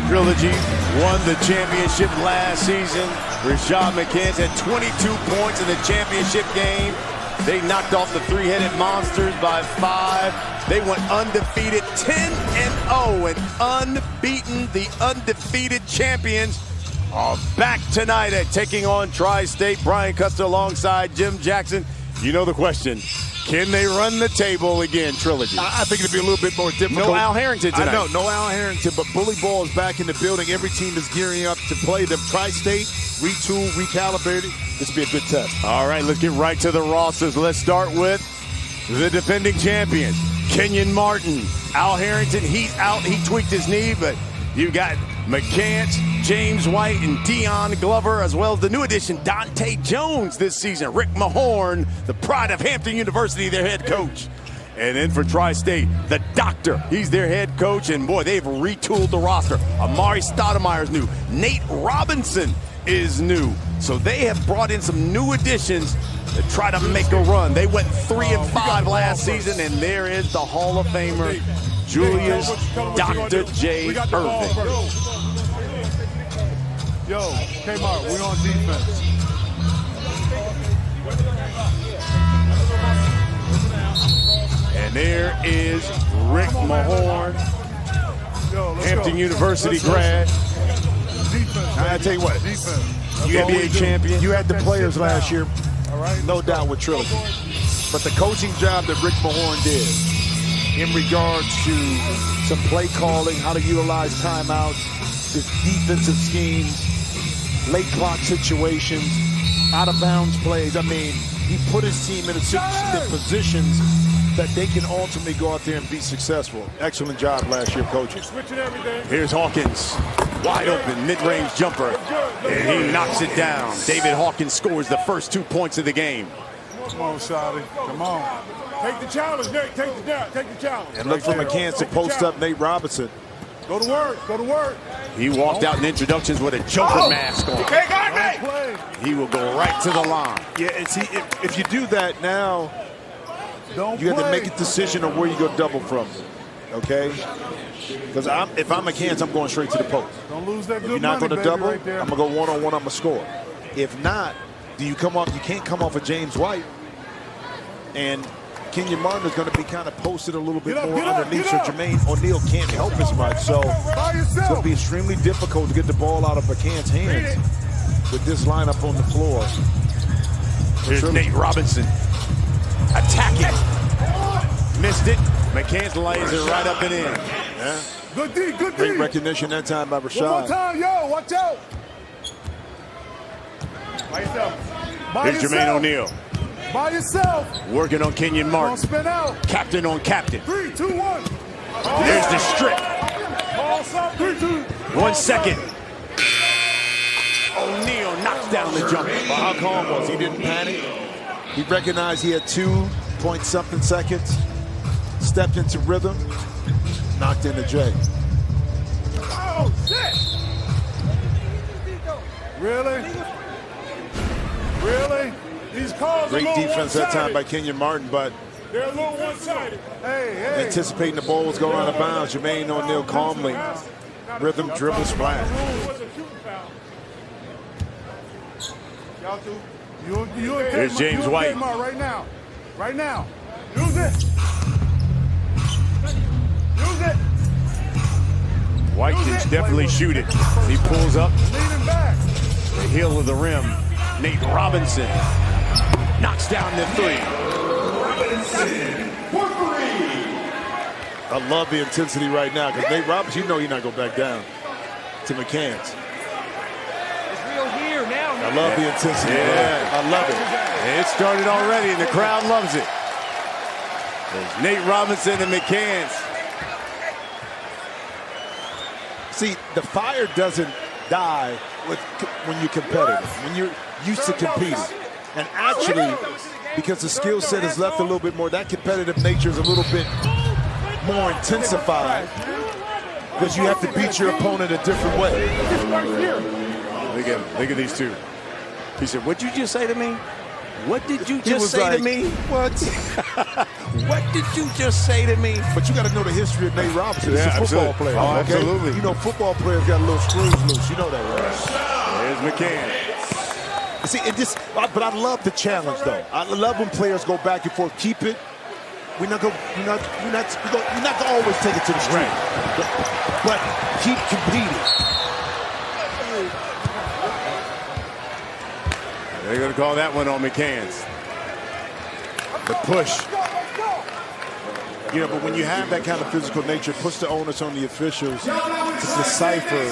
Trilogy won the championship last season. Rashad McCants had 22 points in the championship game. They knocked off the three-headed monsters by 5. They went undefeated 10-0 and unbeaten. The undefeated champions are back tonight at taking on Tri-State. Brian Custer alongside Jim Jackson. You know the question. Can they run the table again, Trilogy? I think it'll be a little bit more difficult. No Al Harrington tonight. I know, no Al Harrington, but Bully Ball is back in the building. Every team is gearing up to play them. Tri-State, retool, recalibrated. This will be a good test. All right, let's get right to the rosters. Let's start with the defending champions. Kenyon Martin. Al Harrington, he's out. He tweaked his knee, but you got McCants, James White, and Dion Glover, as well as the new addition, Dante Jones this season. Rick Mahorn, the pride of Hampton University, their head coach. And then for Tri-State, the Doctor. He's their head coach, and boy, they've retooled the roster. Amari Stoudemire's new. Nate Robinson is new. So they have brought in some new additions to try to make a run. They went 3-5 last season, and there is the Hall of Famer, Julius Dr. J. Irving. Yo, Kmart, we on defense. And there is Rick Mahorn, Hampton University grad. Defense. I tell you what, NBA champion. You had the players last year, no doubt with Trilogy. But the coaching job that Rick Mahorn did in regards to some play calling, how to utilize timeouts, his defensive schemes, late clock situations, out of bounds plays. I mean, he put his team in positions that they can ultimately go out there and be successful. Excellent job last year coaching. Here's Hawkins, wide open, mid-range jumper, and he knocks it down. David Hawkins scores the first 2 points of the game. Come on, Shotty. Come on. Take the challenge, Nate. Take the challenge. And look for McCants to post up Nate Robinson. Go to work. Go to work. He walked out in introductions with a Joker mask on. Okay, got me. He will go right to the line. Yeah, and see, if you do that now, Don't you have to play. make a decision on where you go double from. Okay? Because if I'm McCants, I'm going straight to the post. Don't lose that If good you're not money, going to baby, double, right there. I'm going to go one-on-one, I'm going to score. If not, do you come off? You can't come off of James White. And Kenyon Martin is going to be kind of posted a little bit more underneath, so Jermaine O'Neal can't help as much. So it's going to be extremely difficult to get the ball out of McCants' hands with this lineup on the floor. Here's Nate Robinson attacking. Missed it. McCants lays it right up and in. Yeah. Good D, good D. Great recognition that time by Rashad. One more time, yo, watch out. By yourself. By Here's yourself. Jermaine O'Neal By yourself. working on Kenyon Don't Martin. spin out. Captain on captain. 3, 2, 1. There's the strip. Ball stop. 3, 2. 1 second. O'Neal knocks down the jumper. But how calm was he? He didn't panic. He recognized he had 2-point-something seconds. Stepped into rhythm. Knocked in the J. Oh, shit. Really? Really? These calls Great are a little defense that time one-sided. by Kenyon Martin, but They're a little one-sided. Hey. anticipating the ball was going out of bounds. Jermaine O'Neal calmly. Rhythm, dribble, splash. Y'all two. You and Here's Kmart, James you and White. Kmart right now. Right now. Use it. Use it. White can definitely shoot it. He pulls up Leaning back. the heel of the rim. Nate Robinson knocks down the 3. I love the intensity right now because Nate Robinson, you know he's not going to back down to McCants. It's real here now. I love the intensity. Yeah. I love it. It started already, and the crowd loves it. There's Nate Robinson and McCants. See, the fire doesn't die when you're competitive, when you're used to competing. And actually, because the skill set is left a little bit more, that competitive nature is a little bit more intensified because you have to beat your opponent a different way. Look at these two. He said, "What'd you just say to me? What did you He just was say like, to me? What? What did you just say to me? But you got to know the history of Nate Robinson. He's a football player. Oh, okay? absolutely. You know, football players got a little screws loose. You know that, right? Here's McCann. See, but I love the challenge, though. I love when players go back and forth. Keep it. We're not gonna always take it to the street, but keep competing. They're going to call that one on McCann's. The push. Yeah, but when you have that kind of physical nature, it puts the onus on the officials to decipher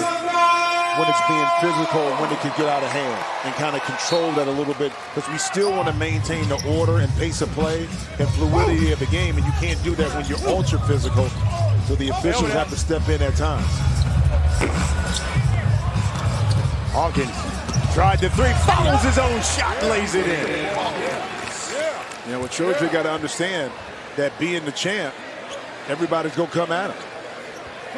when it's being physical and when it can get out of hand and kind of control that a little bit, because we still want to maintain the order and pace of play and fluidity of the game, and you can't do that when you're ultra physical, so the officials have to step in at times. Hawkins tried the three, follows his own shot, lays it in. You know, what Trilogy got to understand, that being the champ, everybody's going to come at him.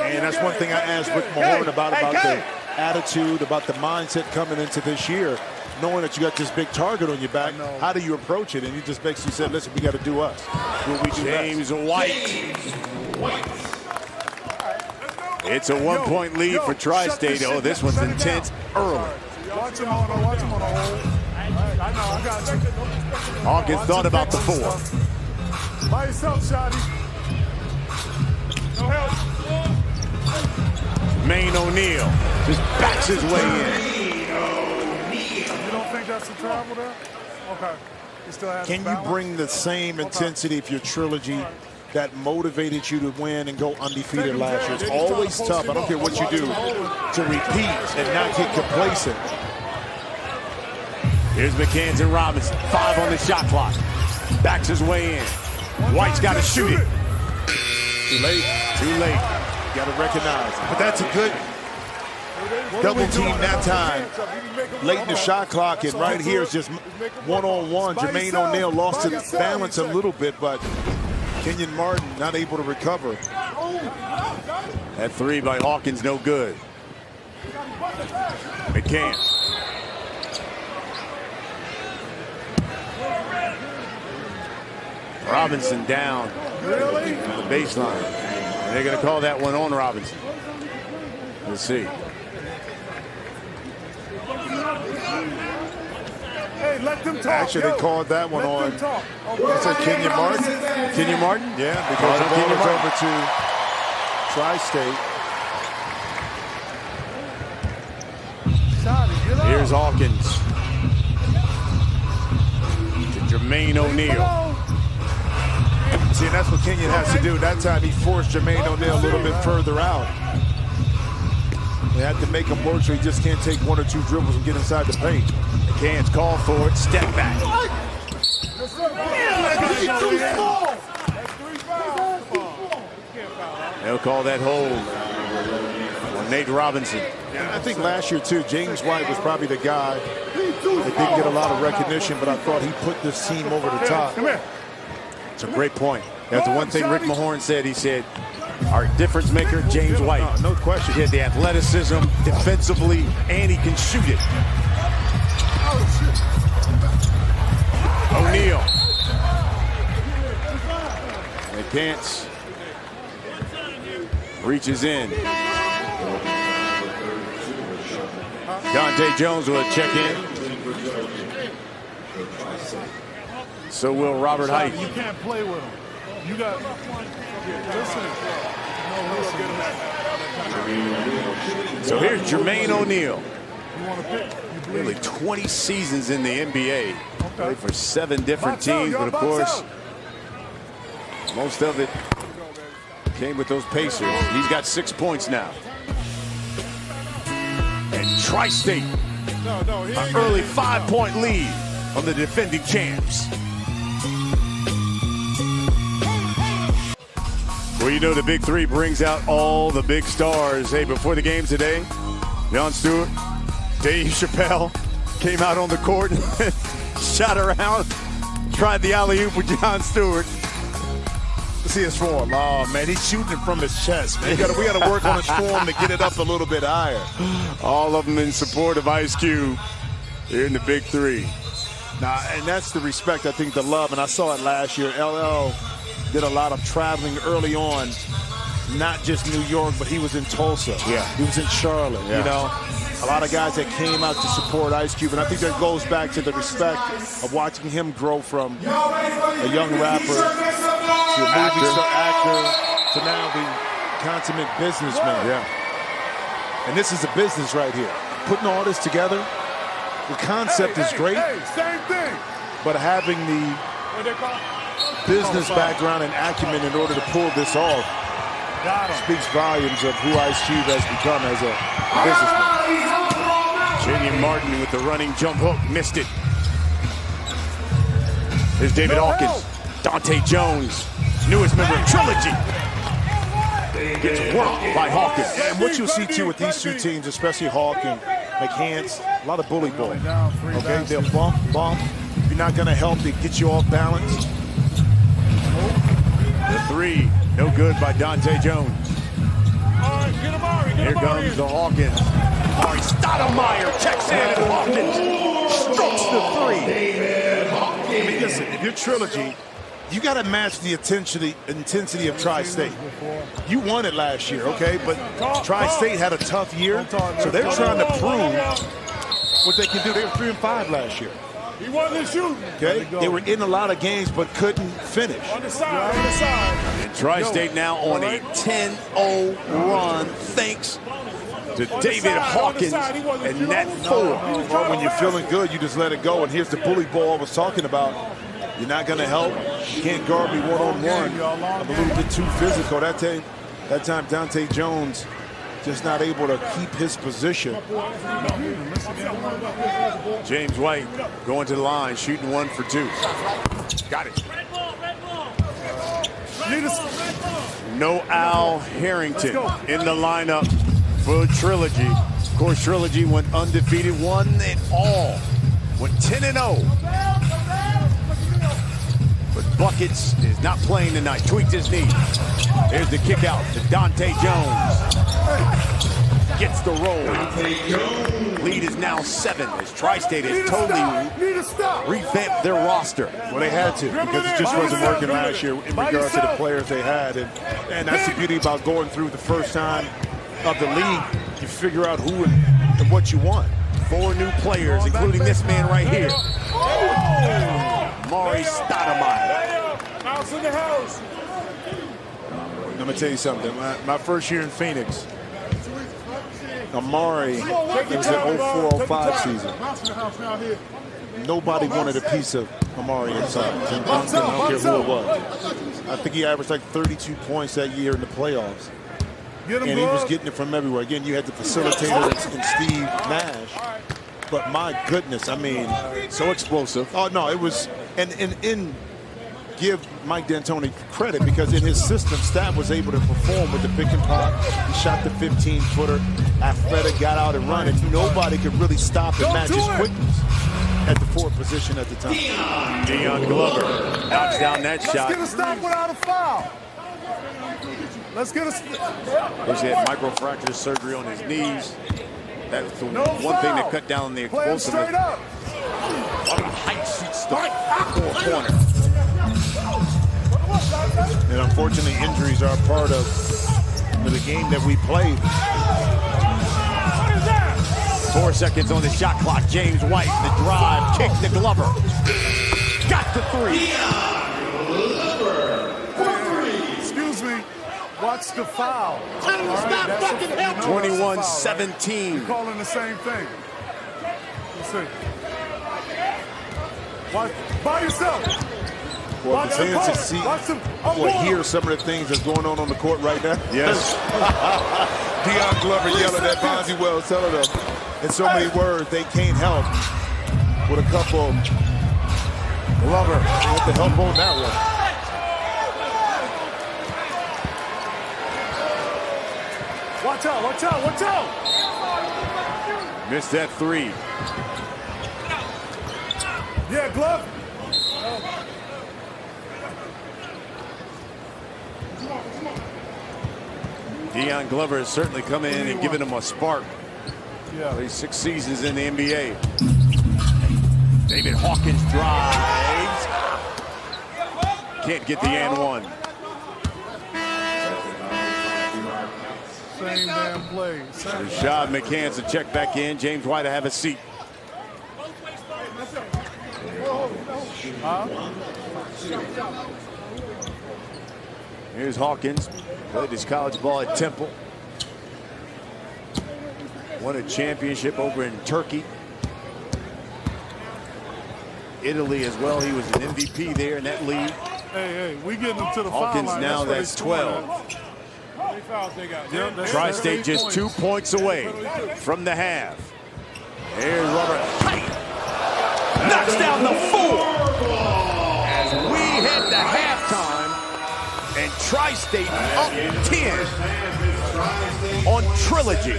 And that's one thing I asked Rick Mahorn about the attitude, about the mindset coming into this year, knowing that you got this big target on your back. How do you approach it? And he just basically said, listen, we got to do us. What we do James White. It's a 1-point lead for Tri-State. Oh, this one's intense early. Watch him on the hole. I know, I got you. Hawkins thought about the 4. By yourself, Shotty. No help. Maine O'Neal just backs his way in. You don't think that's the travel there? Okay. He still has Can you bring the same intensity if your Trilogy that motivated you to win and go undefeated last year? It's always tough. I don't care what you do to repeat and not get complacent. Here's McCann and Robinson. 5 on the shot clock. Backs his way in. White's got to shoot it. Too late. Too late. Got to recognize. But that's a good double team that time. Late in the shot clock, and right here is just one-on-one. Jermaine O'Neal lost his balance a little bit, but Kenyon Martin not able to recover. That 3 by Hawkins, no good. McCann. Robinson down on the baseline. And they're going to call that one on Robinson. Let's see. Hey, let them talk. Actually, they called that one on. It's a Kenyon Martin. Kenyon Martin? Yeah, because the ball is over to Tri-State. Here's Hawkins. To Jermaine O'Neal. See, and that's what Kenyon has to do. That time he forced Jermaine O'Neal a little bit further out. They had to make him work, so he just can't take 1 or 2 dribbles and get inside the paint. McCann's called for it. Step back. They'll call that hold on Nate Robinson. I think last year, too, James White was probably the guy that didn't get a lot of recognition, but I thought he put this team over the top. It's a great point. That's the one thing Rick Mahorn said. He said, our difference maker, James White. No question. He had the athleticism defensively, and he can shoot it. O'Neal. McCants reaches in. Dante Jones will check in. So will Robert Height. You can't play with him. You got. So here's Jermaine O'Neal. Nearly 20 seasons in the NBA. Played for 7 different teams, but of course, most of it came with those Pacers. He's got 6 points now. And Tri-State, an early 5-point lead on the defending champs. Well, you know the Big 3 brings out all the big stars. Hey, before the game today, Jon Stewart, Dave Chappelle came out on the court and shot around, tried the alley-oop with Jon Stewart. Let's see his form. Oh, man, he's shooting it from his chest, man. We got to work on his form to get it up a little bit higher. All of them in support of Ice Cube here in the Big 3. Nah, and that's the respect, I think, the love, and I saw it last year. LL did a lot of traveling early on, not just New York, but he was in Tulsa. Yeah. He was in Charlotte, you know. A lot of guys that came out to support Ice Cube, and I think that goes back to the respect of watching him grow from a young rapper to a movie star actor to now the consummate businessman. Yeah. And this is a business right here. Putting all this together, the concept is great, Same thing. but having the business background and acumen in order to pull this off speaks volumes of who Ice Cube has become as a businessman. Kenyon Martin with the running jump hook, missed it. Here's David Hawkins. Dante Jones, newest member of Trilogy. Gets worked by Hawkins. And what you'll see too with these two teams, especially Hawk and McCants, a lot of bully ball. Okay, they'll bump. If you're not gonna help, they get you off balance. The three, no good by Dante Jones. Here comes the Hawkins. Mari Stoudemire checks in, and Hawkins strokes the three. I mean, listen, if you're Trilogy, you got to match the intensity of Tri-State. You won it last year, okay? But Tri-State had a tough year, so they're trying to prove what they can do. They were 3-5 last year. He wasn't shooting. Okay, they were in a lot of games but couldn't finish. On the side, on the side. And Tri-State now on a 10-0 run thanks to David Hawkins and Net 4. Well, when you're feeling good, you just let it go. And here's the bully ball I was talking about. You're not going to help. You can't guard me one-on-one. I'm a little bit too physical. That time Dante Jones just not able to keep his position. James White going to the line, shooting 1 for 2. Got it. No Al Harrington in the lineup for Trilogy. Of course, Trilogy went undefeated, won it all. Went 10-0. But Buckets is not playing tonight. Tweaked his knee. Here's the kick out to Dante Jones. Gets the roll. Lead is now 7 as Tri-State has totally revamped their roster. Well, they had to because it just wasn't working last year in regards to the players they had. And that's the beauty about going through the first time of the league. You figure out who and what you want. 4 new players, including this man right here. Mari Stoudemire. House in the house. I'm going to tell you something. My first year in Phoenix, Amari, it was an 04-05 season. Nobody wanted a piece of Amari inside. I don't care who it was. I think he averaged like 32 points that year in the playoffs. And he was getting it from everywhere. Again, you had the facilitator in Steve Nash. But my goodness, I mean, So explosive. oh no, it was, and give Mike D'Antoni credit because in his system, Stab was able to perform with the pick and pop. He shot the 15-footer, athletic, got out and run, and nobody could really stop and match his quickness at the 4th position at the time. Dion Glover knocks down that shot. Let's get a stop without a foul. Let's get a stop. He had microfracture surgery on his knees. That's the one thing that cut down the explosiveness. Straight up. A lot of height shoots the 4 corner. And unfortunately, injuries are a part of the game that we play. 4 seconds on the shot clock. James White, the drive, kick to Glover. Got the 3. Excuse me. Watch the foul. Tell him to stop fucking helping. 21-17. Calling the same thing. Let's see. Watch by yourself. Well, the fans to see or hear some of the things that's going on the court right now. Yes. Dion Glover yelling at Bonzi Wells, telling them in so many words they can't help with a couple. Glover with the help on that one. Watch out, watch out, watch out! Missed that 3. Yeah, Glove. Dion Glover has certainly come in and given him a spark. Yeah. He's 6 seasons in the NBA. David Hawkins drives. can't get the and one. Same damn play. Rashad McCants to check back in. James White to have a seat. Here's Hawkins. Played his college ball at Temple. Won a championship over in Turkey. Italy as well. He was an MVP there in that league. Hey, we getting them to the Hawkins foul line. now that's 12. Tri-State just 2 points away from the half. Here's Robert Height. Knocks down the 4. As we head to halftime, and Tri-State up 10 on Trilogy.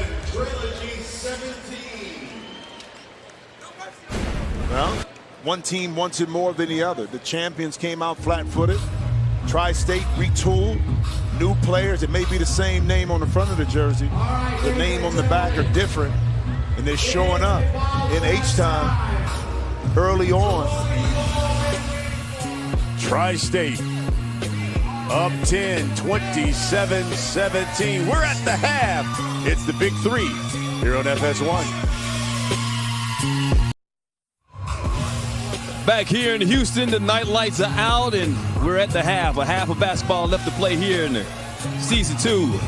Well, one team wants it more than the other. The champions came out flat-footed. Tri-State retooled. New players. It may be the same name on the front of the jersey. The name on the back are different. And they're showing up in H-time early on. Tri-State up 10, 27-17. We're at the half. It's the Big 3 here on FS1. Back here in Houston, the night lights are out, and we're at the half. A half of basketball left to play here in the Season 2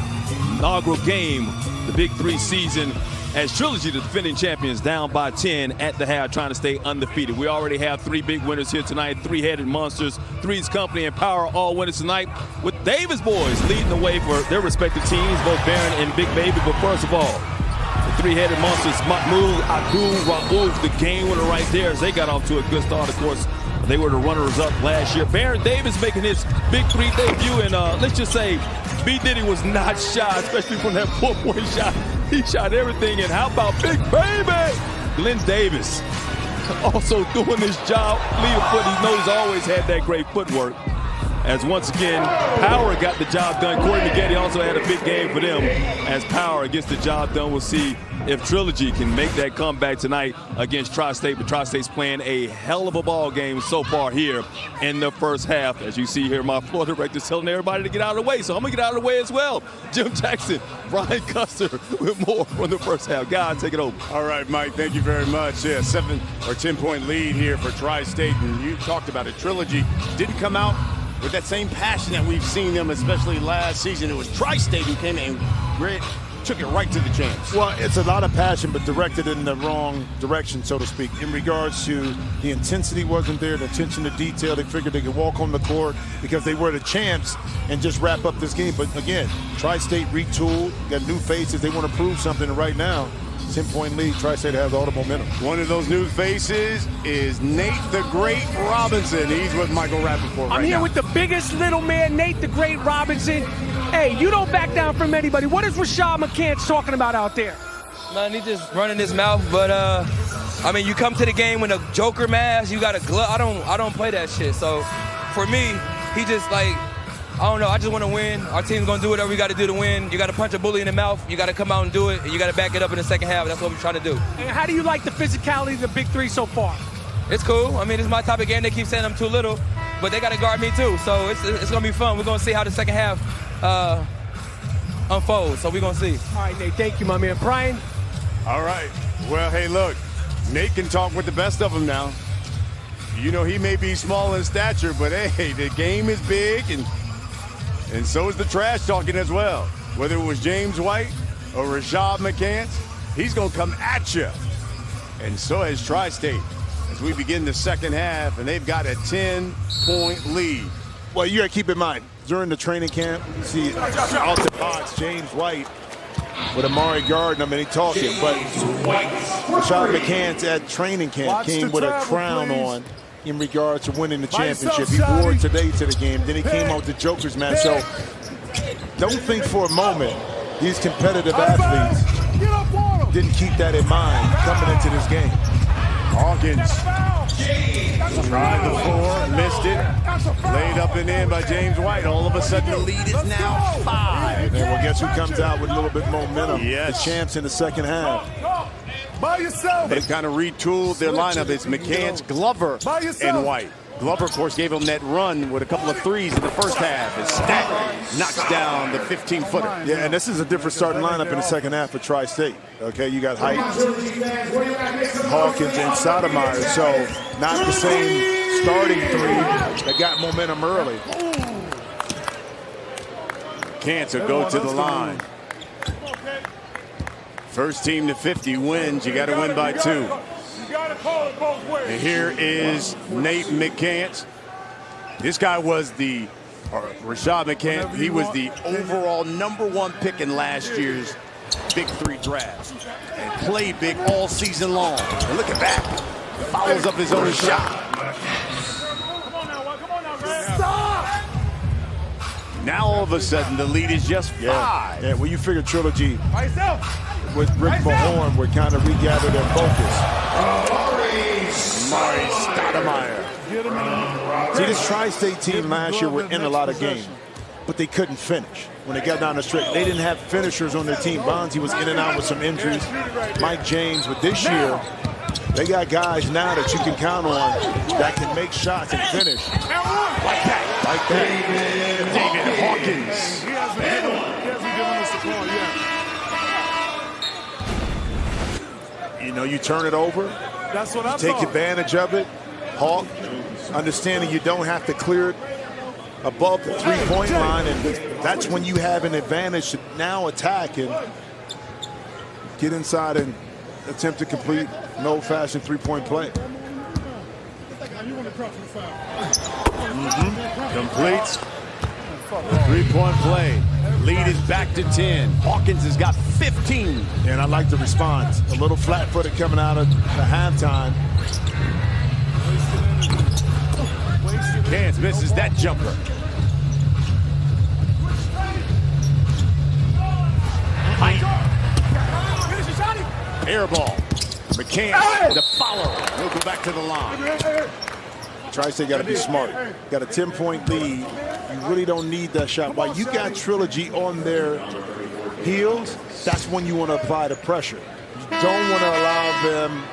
inaugural game, the Big 3 season, as Trilogy, the defending champions, down by 10 at the half, trying to stay undefeated. We already have 3 big winners here tonight, 3-headed monsters, Three's Company and Power, all winners tonight, with Davis boys leading the way for their respective teams, both Baron and Big Baby. But first of all, the 3-headed monsters, Mahmoud, Abdul, Raouf, the game winner right there, as they got off to a good start. Of course, they were the runners-up last year. Baron Davis making his Big 3 debut, and let's just say B. Diddy was not shy, especially from that 4-point shot. He shot everything, and how about Big Baby? Glenn Davis also doing his job, leading foot. He knows he's always had that great footwork. As once again, Power got the job done. Corey McGetty also had a big game for them as Power gets the job done. We'll see if Trilogy can make that comeback tonight against Tri-State. But Tri-State's playing a hell of a ball game so far here in the first half. As you see here, my floor director's telling everybody to get out of the way, so I'm going to get out of the way as well. Jim Jackson, Brian Custer with more from the first half. God, take it over. All right, Mike, thank you very much. Yeah, 7 or 10-point lead here for Tri-State, and you talked about it. Trilogy didn't come out with that same passion that we've seen them, especially last season. It was Tri-State who came in and took it right to the champs. Well, it's a lot of passion, but directed in the wrong direction, so to speak. In regards to the intensity wasn't there, the attention to detail. They figured they could walk on the court because they were the champs and just wrap up this game. But again, Tri-State retooled, got new faces. They want to prove something, and right now, 10-point lead, Tri-State has all the momentum. One of those new faces is Nate the Great Robinson. He's with Michael Rappaport right now. I'm here with the biggest little man, Nate the Great Robinson. Hey, you don't back down from anybody. What is Rashad McCants talking about out there? Man, he's just running his mouth, but I mean, you come to the game with a Joker mask, you got a glove. I don't play that shit. So for me, he just like, I don't know, I just want to win. Our team's going to do whatever we got to do to win. You got to punch a bully in the mouth. You got to come out and do it. And you got to back it up in the second half. That's what we're trying to do. And how do you like the physicality of the Big 3 so far? It's cool. I mean, it's my type of game. They keep saying I'm too little, but they got to guard me too. So it's going to be fun. We're going to see how the second half unfolds. So we're going to see. All right, Nate, thank you, my man. Brian? All right. Well, hey, look, Nate can talk with the best of them now. You know, he may be small in stature, but hey, the game is big, and so is the trash talking as well. Whether it was James White or Rashad McCants, he's going to come at you. And so has Tri-State as we begin the second half, and they've got a 10-point lead. Well, you got to keep in mind, during the training camp, you see out the box, James White with Amari Gardner, I mean, he talking, but Rashad McCants at training camp came with a crown on in regards to winning the championship. He wore it today to the game. Then he came out with the Joker's match. So don't think for a moment these competitive athletes didn't keep that in mind coming into this game. Hawkins tried the floor, missed it, laid up and in by James White. All of a sudden, the lead is now 5. And well, guess who comes out with a little bit more momentum? Yes. The champs in the second half. By yourself. They've kind of retooled their lineup. It's McCants, Glover, and White. Glover, of course, gave him that run with a couple of threes in the first half. As Stat knocks down the 15-footer. Yeah, and this is a different starting lineup in the second half for Tri-State. Okay, you got Height, Hawkins, and Sotomayor. So not the same starting three that got momentum early. Can't go to the line. First team to 50 wins. You got to win by 2. And here is Nate McCants. This guy was Rashad McCants. He was the overall #1 pick in last year's Big 3 draft. And played big all season long. And look at that. Follows up his own shot. Now all of a sudden the lead is just 5. Yeah, well, you figure Trilogy with Rick Mahorn would kind of regather their focus. Mari Stoudemire. See, this Tri-State team last year were in a lot of games, but they couldn't finish. When they got down the stretch, they didn't have finishers on their team. Bonzi was in and out with some injuries. Mike James, but this year, they got guys now that you can count on that can make shots and finish. Like that. David Hawkins. He hasn't given us the call yet. You know, you turn it over. That's what I Take thought. advantage of it. Hawk, understanding you don't have to clear it above the three-point line, and that's when you have an advantage to now attack and get inside and attempt to complete an old-fashioned three-point play. Completes. 3-point play. Lead is back to 10. Hawkins has got 15. And I like the response. A little flat-footed coming out of the halftime. Cans misses that jumper. Air ball. McCann, the follow. He'll go back to the line. Tri-State got to be smart. Got a 10-point lead. You really don't need that shot. While you got Trilogy on their heels, that's when you want to apply the pressure. You don't want to allow them,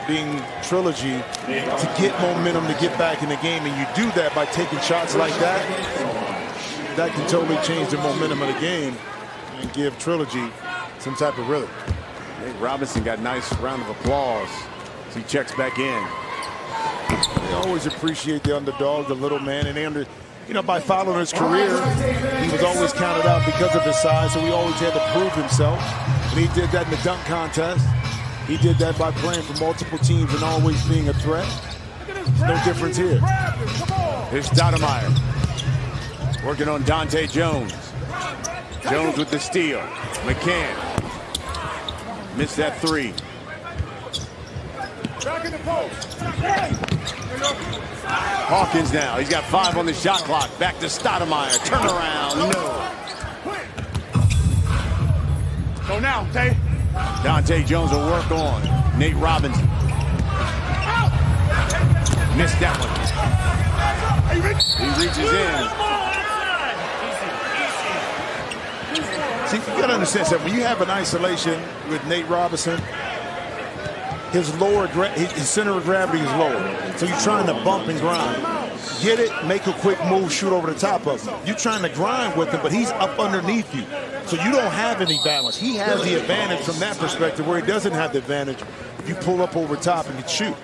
being Trilogy, to get momentum to get back in the game. And you do that by taking shots like that. That can totally change the momentum of the game and give Trilogy some type of rhythm. Nate Robinson got a nice round of applause as he checks back in. They always appreciate the underdog, the little man, and you know, by following his career, he was always counted out because of his size, so he always had to prove himself. And he did that in the dunk contest. He did that by playing for multiple teams and always being a threat. There's no difference here. Here's Stoudemire working on Dante Jones. Jones with the steal. McCann missed that 3. Back in the post. Hawkins now. He's got 5 on the shot clock. Back to Stoudemire. Turnaround. No. Go now, Tay. Dante Jones will work on Nate Robinson. Missed that one. He reaches in. See, you got to understand that when you have an isolation with Nate Robinson, his center of gravity is lower. So you're trying to bump and grind. Get it, make a quick move, shoot over the top of him. You're trying to grind with him, but he's up underneath you. So you don't have any balance. He has the advantage from that perspective where he doesn't have the advantage if you pull up over top and you shoot.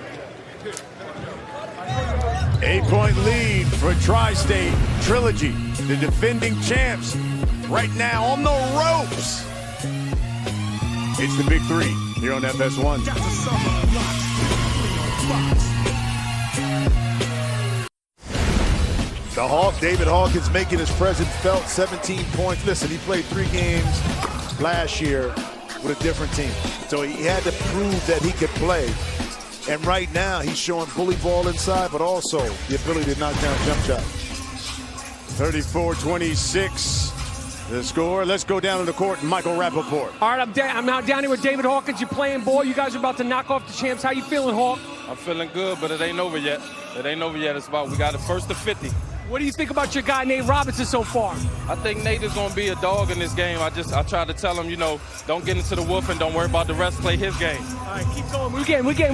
8-point lead for Tri-State Trilogy, the defending champs, right now on the ropes. It's the Big 3 here on FS1. The Hawk, David Hawkins, making his presence felt. 17 points. Listen, he played 3 games last year with a different team. So he had to prove that he could play. And right now, he's showing bully ball inside, but also the ability to knock down jump shots. 34-26, the score. Let's go down to the court. Michael Rappaport. All right, I'm now down here with David Hawkins. You're playing ball. You guys are about to knock off the champs. How you feeling, Hawk? I'm feeling good, but it ain't over yet. It ain't over yet. It's about, we got the first to 50. What do you think about your guy, Nate Robinson, so far? I think Nate is going to be a dog in this game. I try to tell him, you know, don't get into the wolf and don't worry about the rest. Play his game. All right, keep going. We're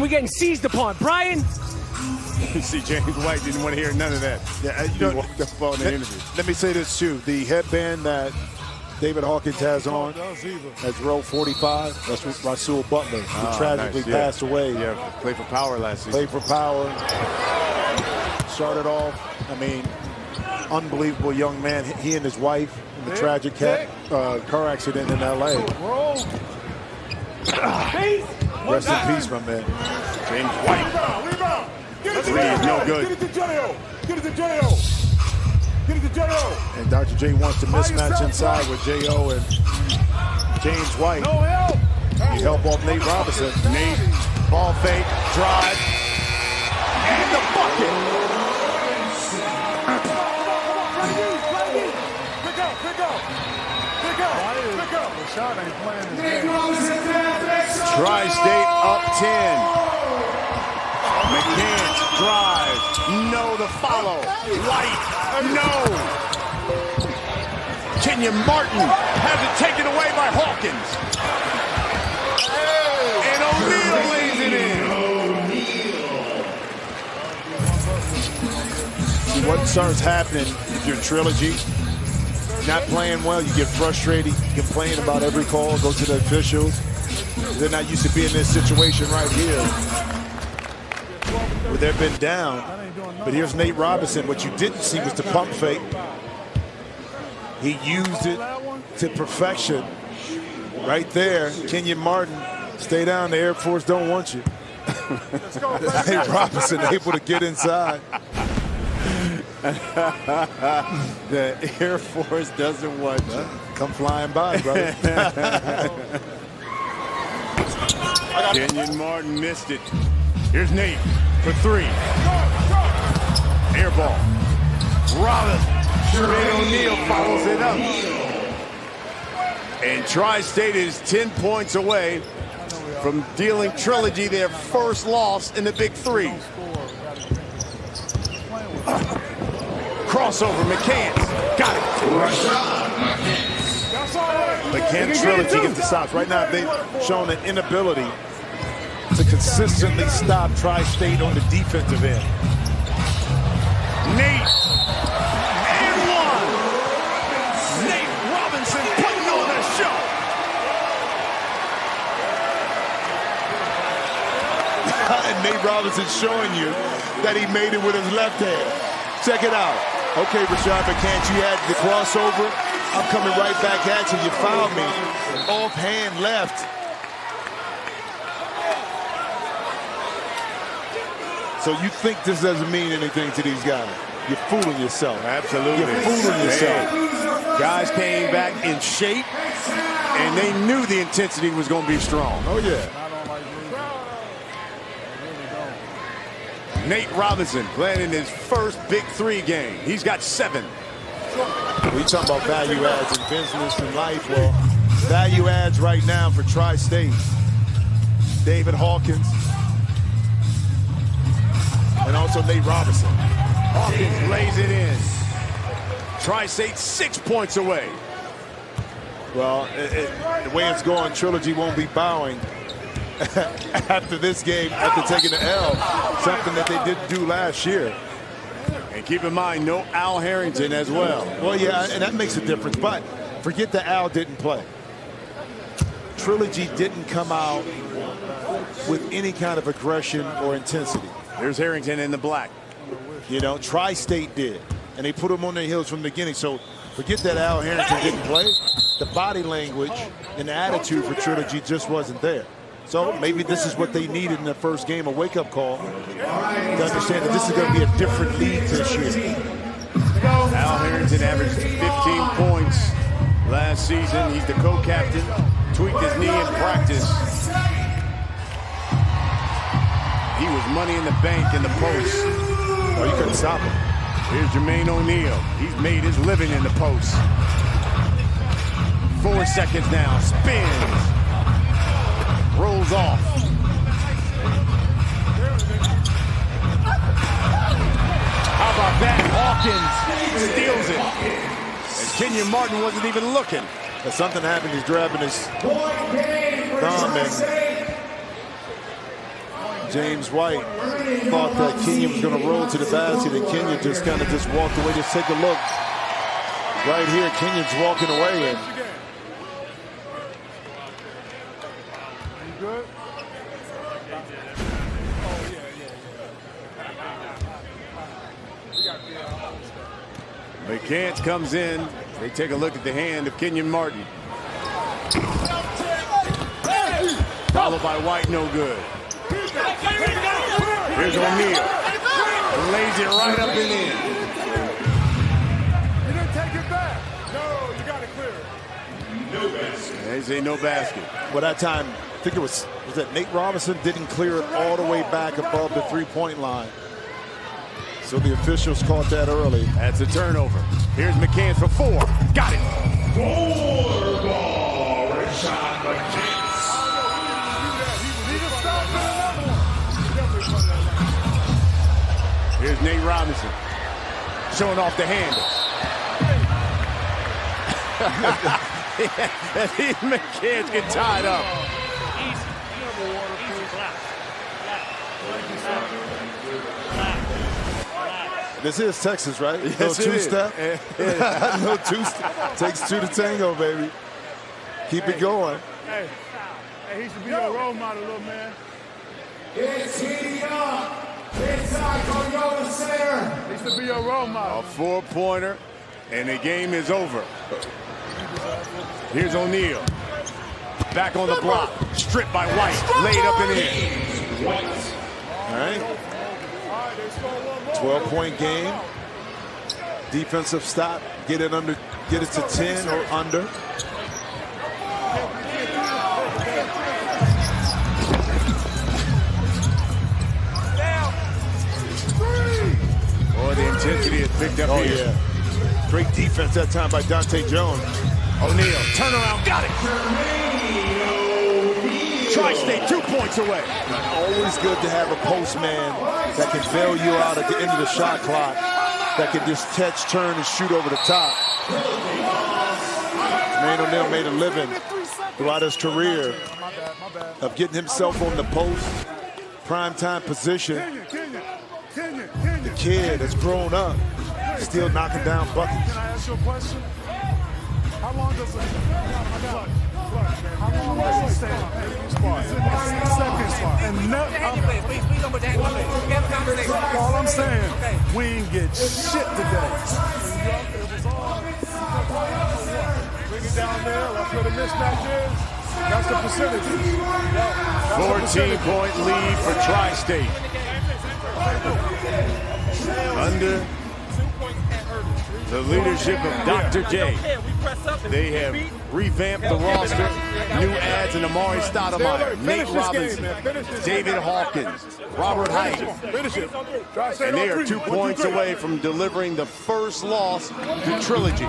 getting seized upon. Brian? You see, James White didn't want to hear none of that. Yeah, He walked up on the interview. Let me say this too: the headband that David Hawkins has on, that's row 45. That's Rasul Butler, who tragically passed away. Yeah, played for Power last season. Played for Power. Started off, I mean, unbelievable young man. He and his wife in the tragic car accident in L.A. Rest in peace, my man. James White. Three is no good. Get it to jail. Get it to jail. Get it to jail. And Dr. J wants to mismatch inside with J.O. and James White. No help. You help off Nate Robinson. Nate, ball fake, drive, and the bucket. Pick up. The shot ain't playing this game. Tri-State up 10. McCants drives. No, the follow. White. No. Kenyon Martin has it taken away by Hawkins. And O'Neal lays it in. What starts happening if you're Trilogy? Not playing well, you get frustrated, you complain about every call, go to the officials. They're not used to being in this situation right here, where they've been down. But here's Nate Robinson. What you didn't see was the pump fake. He used it to perfection. Right there, Kenyon Martin, stay down, the Air Force don't want you. Nate Robinson able to get inside. The Air Force doesn't want you. Come flying by, brother. Kenyon Martin missed it. Here's Nate for three. Air ball. Robinson. Trey O'Neal follows it up. And Tri-State is 10 points away from dealing Trilogy their first loss in the Big 3. Crossover, McCants. Got it. McCants Trilogy gets the stops. Right now, they've shown an inability to consistently stop Tri-State on the defensive end. Nate. And one. Nate Robinson putting on a show. And Nate Robinson showing you that he made it with his left hand. Check it out. Okay, Rashad McCants, you had the crossover. I'm coming right back at you. You fouled me. Offhand left. So you think this doesn't mean anything to these guys? You're fooling yourself. Absolutely. You're fooling yourself. Guys came back in shape, and they knew the intensity was going to be strong. Oh, yeah. Nate Robinson playing in his first Big 3 game. He's got 7. We talk about value adds in business and life. Well, value adds right now for Tri-State. David Hawkins. And also Nate Robinson. Hawkins lays it in. Tri-State 6 points away. Well, the way it's going, Trilogy won't be bowing after this game, after taking the L, something that they didn't do last year. And keep in mind, no Al Harrington as well. Well, yeah, and that makes a difference. But forget that Al didn't play. Trilogy didn't come out with any kind of aggression or intensity. There's Harrington in the black. You know, Tri-State did. And they put him on their heels from the beginning. So forget that Al Harrington didn't play. The body language and the attitude for Trilogy just wasn't there. So maybe this is what they needed in the first game, a wake-up call, to understand that this is going to be a different league this year. Al Harrington averaged 15 points last season. He's the co-captain. Tweaked his knee in practice. He was money in the bank in the post. Oh, you couldn't stop him. Here's Jermaine O'Neal. He's made his living in the post. 4 seconds now. Spins. Rolls off. How about that? Hawkins steals it. And Kenyon Martin wasn't even looking. But something happened. He's grabbing his thumb and James White thought that Kenyon was going to roll to the basket, and Kenyon just kind of walked away. Just take a look. Right here, Kenyon's walking away. And You good? McCants comes in. They take a look at the hand of Kenyon Martin. Followed by White, no good. Here's O'Neal. Lays it right up and in. You didn't take it back. No, you got to clear it. They say no basket. well, that time, I think it was that Nate Robinson didn't clear it all the way back above the three-point line. So the officials caught that early. That's a turnover. Here's McCants for 4. Got it. Here's Nate Robinson showing off the handle. McCants get tied up. This is Texas, right? Yes, no two-step. No two-step. Takes 2 to tango, baby. Keep it going. Hey, he should be your role model, little man. It's heating up. Inside Toyota Center. He should be your role model. A 4-pointer, and the game is over. Here's O'Neal. Back on the block. Stripped by White. Laid up and in. All right. 12-point game. Defensive stop. Get it to 10 or under. Boy, the intensity is picked up here. Yeah. Great defense that time by Dante Jones. O'Neal, turnaround, got it. Tri-State 2 points away. Always good to have a post man that can bail you out at the end of the shot clock, that can just catch, turn, and shoot over the top. Man, O'Neal made a living throughout his career of getting himself on the post, primetime position. The kid has grown up, still knocking down buckets. Can I ask you a question? How long does it stay on the spot? Second spot. And all I'm saying, we ain't get shit today. Bring it down there. That's where the mismatch is. That's the percentages. 14-point lead for Tri-State. Under the leadership of Dr. J. They have revamped the roster. New adds in Amari Stoudemire, Nate Robinson, David Hawkins, Robert Height. And they are 2 points away from delivering the first loss to Trilogy,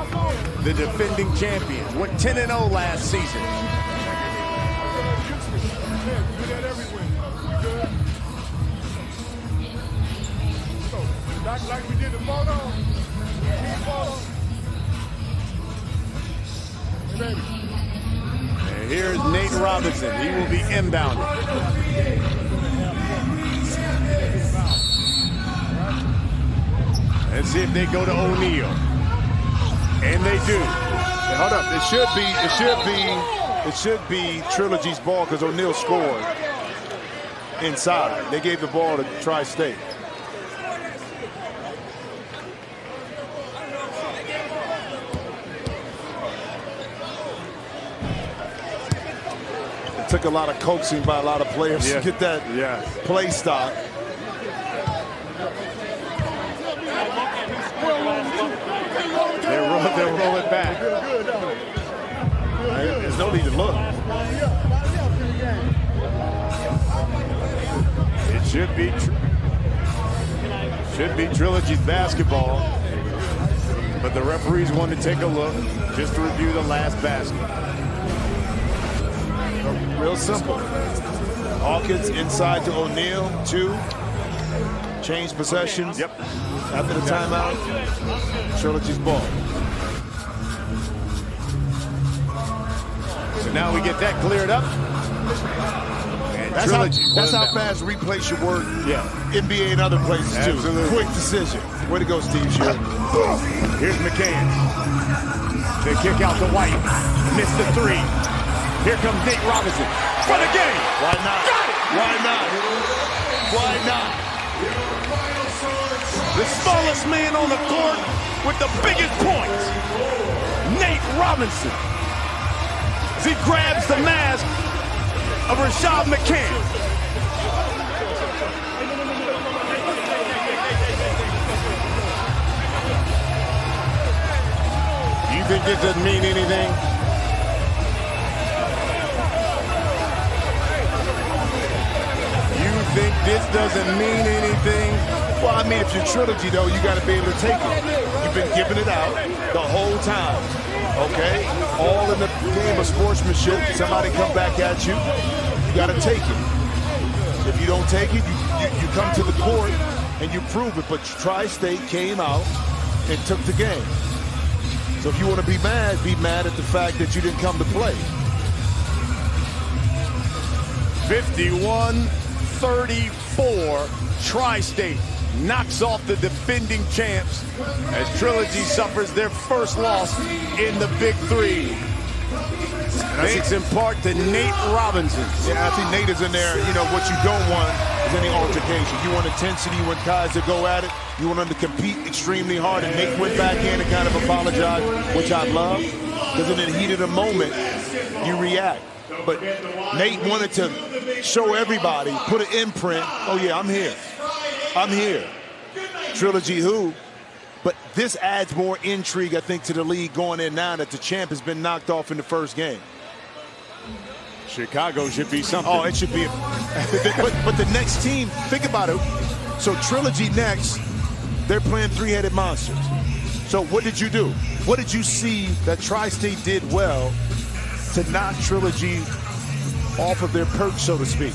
the defending champions. Went 10-0 last season. Like we did the photo. And here's Nate Robinson. He will be inbounded. Let's see if they go to O'Neal. And they do. Hey, hold up. It should be Trilogy's ball because O'Neal scored inside. They gave the ball to Tri-State. Took a lot of coaxing by a lot of players to get that play stop. They'll roll it back. There's no need to look. It should be Trilogy's basketball, but the referees want to take a look just to review the last basket. Real simple. Hawkins inside to O'Neal, 2. Change possessions. Yep. After the timeout, Trilogy's ball. So now we get that cleared up. And That's how fast replay should work. Yeah. NBA and other places Absolutely. too. Quick decision. Way to go, Steve Shear. Here's McCann. They kick out to White. Missed the three. Here comes Nate Robinson for the game. Why not? Got it. Why not? Why not? The smallest man on the court with the biggest points. Nate Robinson. As he grabs the mask of Rashad McCann. You think this doesn't mean anything? You think this doesn't mean anything? Well, I mean, if you're Trilogy, though, you got to be able to take it. You've been giving it out the whole time, okay? All in the game of sportsmanship. Somebody come back at you, you got to take it. If you don't take it, you come to the court and you prove it. But Tri-State came out and took the game. So if you want to be mad at the fact that you didn't come to play. 51-34, Tri-State knocks off the defending champs as Trilogy suffers their first loss in the Big 3. Thanks in part to Nate Robinson. Yeah, I think Nate is in there. You know, what you don't want is any altercation. You want intensity, you want guys to go at it. You want them to compete extremely hard, and Nate went back in and kind of apologized, which I love, because in the heat of the moment, you react. But Nate wanted to show everybody, put an imprint, oh yeah, I'm here. I'm here. Trilogy who? But this adds more intrigue, I think, to the league going in now that the champ has been knocked off in the first game. Chicago should be something. Oh, it should be. But the next team, think about it. So Trilogy next, they're playing three-headed monsters. So what did you do? What did you see that Tri-State did well to knock Trilogy off of their perch, so to speak?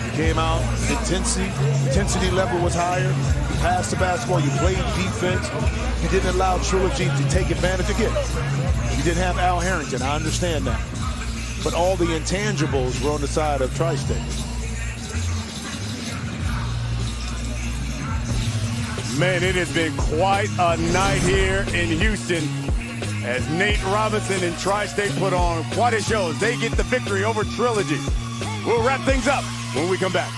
You came out, intensity level was higher. You passed the basketball, you played defense. You didn't allow Trilogy to take advantage again. You didn't have Al Harrington, I understand that. But all the intangibles were on the side of Tri-State. Man, it has been quite a night here in Houston as Nate Robinson and Tri-State put on quite a show as they get the victory over Trilogy. We'll wrap things up when we come back.